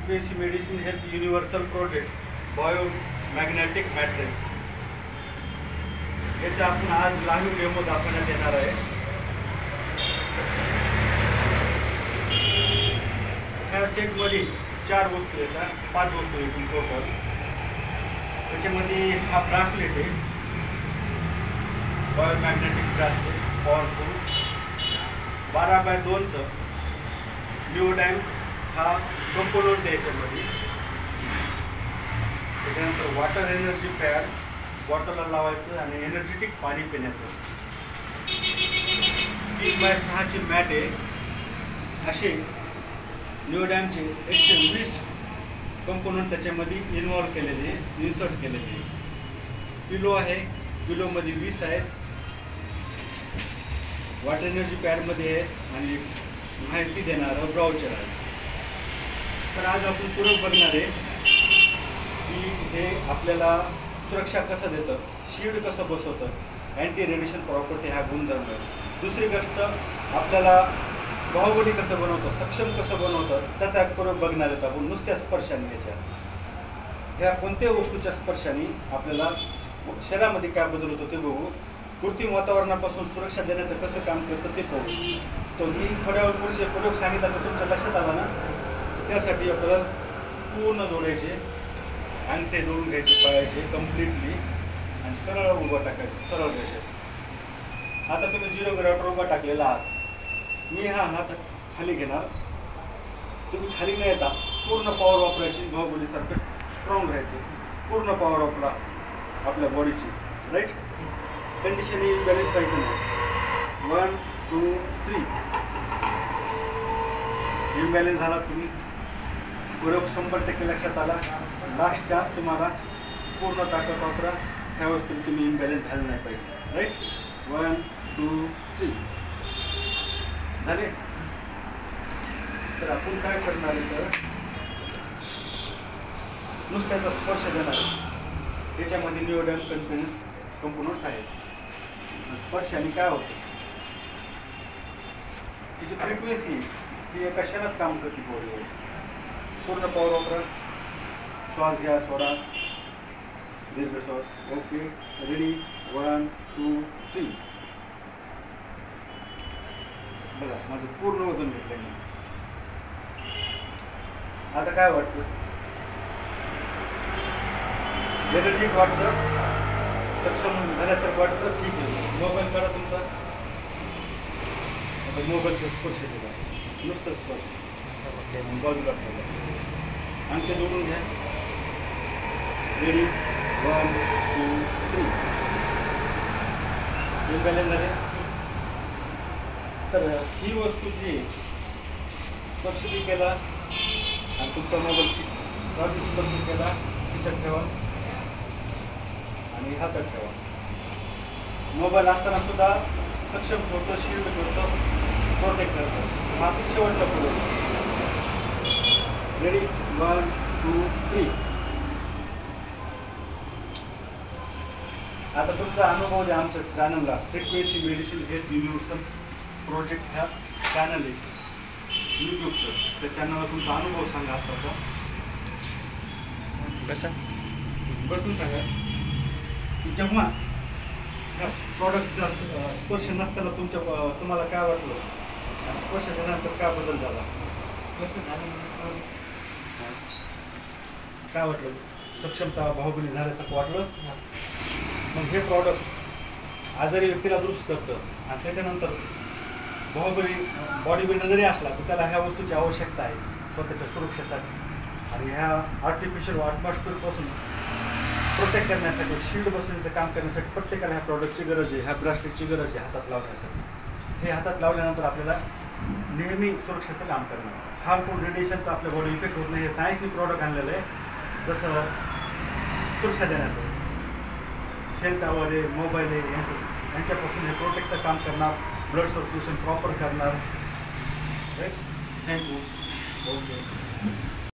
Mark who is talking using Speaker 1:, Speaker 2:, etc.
Speaker 1: Frequency medicine health universal protect bio magnetic mattress याचा आपण आज लाईव्ह डेमो दाखवण्यात येणार आहे। ह्या सेटमध्ये 4 वस्तू येतात, 5 वस्तू येतील टोटल। त्याच्यामध्ये हा ब्रासलेट आहे, बायो मॅग्नेटिक ब्रासलेट पॉवरफुल 12x2चं न्यूडॅम हा कंपोनंट आहे याच्यामध्ये। त्याच्यानंतर वॉटर एनर्जी पॅड बॉटलला लावायचं आणि एनर्जेटिक पाणी पिण्याचं। 3x6ची मॅट आहे। असे न्यूडॅमचे 120 कंपोनंट त्याच्यामध्ये इन्व्हॉल्व केलेले, इन्सर्ट केलेले। पिलो आहे, पिलोमध्ये 20 आहेत। वॉटर एनर्जी पॅडमध्ये आहे आणि माहिती देणारं ब्राउचर आहे। तर आज आपण पूरक बघणार आहे की हे आपल्याला सुरक्षा कसं देतं, शील्ड कसं बसवतं, अँटी रेडिएशन प्रॉपर्टी हा गुणधर्म आहे। दुसरी गोष्ट आपल्याला बाहुबली कसं बनवतं, सक्षम कसं बनवतं त्याचा पूरक बघणार आहेत आपण नुसत्या स्पर्शाने। ह्या कोणत्याही वस्तूच्या स्पर्शाने आपल्याला शरीरामध्ये काय बदल होतो ते बघू। कृत्रिम वातावरणापासून सुरक्षा देण्याचं कसं काम करतं ते पाहू। तर मी थोड्या वेळ जे प्रयोग सांगितला तर तुमच्या लक्षात आला ना, त्यासाठी आपल्याला पूर्ण जोडायचे, अंगठे जोडून घ्यायचे पायाचे कम्प्लिटली आणि सरळ उभं टाकायचं, सरळ रेषेत। आता तुम्ही 0 ग्राउंडवर उभा टाकलेला आहात। मी हा हात खाली घेणार, तुम्ही खाली न येता पूर्ण पॉवर वापरायची, बाहुबलीसारखं स्ट्रॉंग राहायचं, पूर्ण पॉवर वापरा आपल्या बॉडीची, राईट। कंडिशन बॅलन्स व्हायचं नाही। 1 2 3 इम्बॅलन्स झाला तुम्ही, प्रयोग 100% लक्षात आला। लास्ट चान्स तुम्हाला पूर्ण ताकद वापरा, त्यावेळेस तुम्ही इम्बॅलन्स झालं नाही पाहिजे, राईट। 1 2 3 झाले। तर आपण काय करणार आहे, तर नुसत्याचा स्पर्श देणार आहे। त्याच्यामध्ये न्यूडॅम कंपोनंट्स आहेत। स्पर्शाने काय होतं, तिची फ्रिक्वेन्सी ही एका क्षणात काम करते बॉडीवर। पूर्ण पॉवर वापरा, श्वास घ्या, सोडा, दीर्घ श्वास। Okay, ready. 1 2 3 बघा, माझं पूर्ण वजन घेतलं मी। आता काय वाटतं, एनर्जिक वाटतं, सक्षम झाल्यासारखं वाटतं, ठीक आहे। मोबाईल काढा तुमचा, आता मोबाईलचा स्पर्श केला, नुसतं स्पर्श बाजूला ठेवला, अंगठे जोडून घ्या। रेडी 1 2 3 इम्बॅलन्स झाले। तर ही वस्तू जी स्पर्श केला आणि तुमचा मोबाईल स्पर्श केला, खिशात ठेवा आणि हातात ठेवा। मोबाईल असताना सुद्धा सक्षम ठेवतो, शील्ड ठेवतो, प्रोटेक्ट करतो। हा शेवटचा प्रयोग। रेडी 1 2 3 आता तुमचा अनुभव द्या आमच्या चॅनलला। Frequency medicine health universal project ह्या चॅनल आहे यूट्यूबचं, त्या चॅनलला तुमचा अनुभव सांगा आताचा। कसा बसून सांगा की जेव्हा ह्या प्रॉडक्टचा स्पर्श नसताना तुम्हाला काय वाटलं, स्पर्श झाल्यानंतर काय बदल झाला, स्पर्श झाल्यानंतर काय वाटलं, सक्षमता बाहुबली झाल्यासारखं वाटलं। मग हे प्रॉडक्ट आजारी व्यक्तीला दुरुस्त करतं आणि त्याच्यानंतर बाहुबली बॉडी बिल्डर जरी असला तर त्याला ह्या वस्तूची आवश्यकता आहे स्वतःच्या सुरक्षेसाठी। आणि ह्या आर्टिफिशियल ॲटमॉस्फिअरपासून प्रोटेक्ट करण्यासाठी, शील्ड बसवण्याचं काम करण्यासाठी प्रत्येकाला ह्या प्रॉडक्टची गरज आहे, ह्या ब्रासलेटची गरज आहे हातात लावण्यासाठी। हे हातात लावल्यानंतर आपल्याला नेहमी सुरक्षेचं काम करणार, हार्मफुल रेडिएशनचा आपल्या बॉडी इफेक्ट होत नाही। हे सायन्सनी प्रॉडक्ट आणलेलं आहे, जसं सुरक्षा देण्याचं। सेल टावर आहे, मोबाईल आहे, यांच्यापासून हे प्रोटेक्टचं काम करणार, ब्लड सर्क्युलेशन प्रॉपर करणार, राईट। थँक्यू। ओके।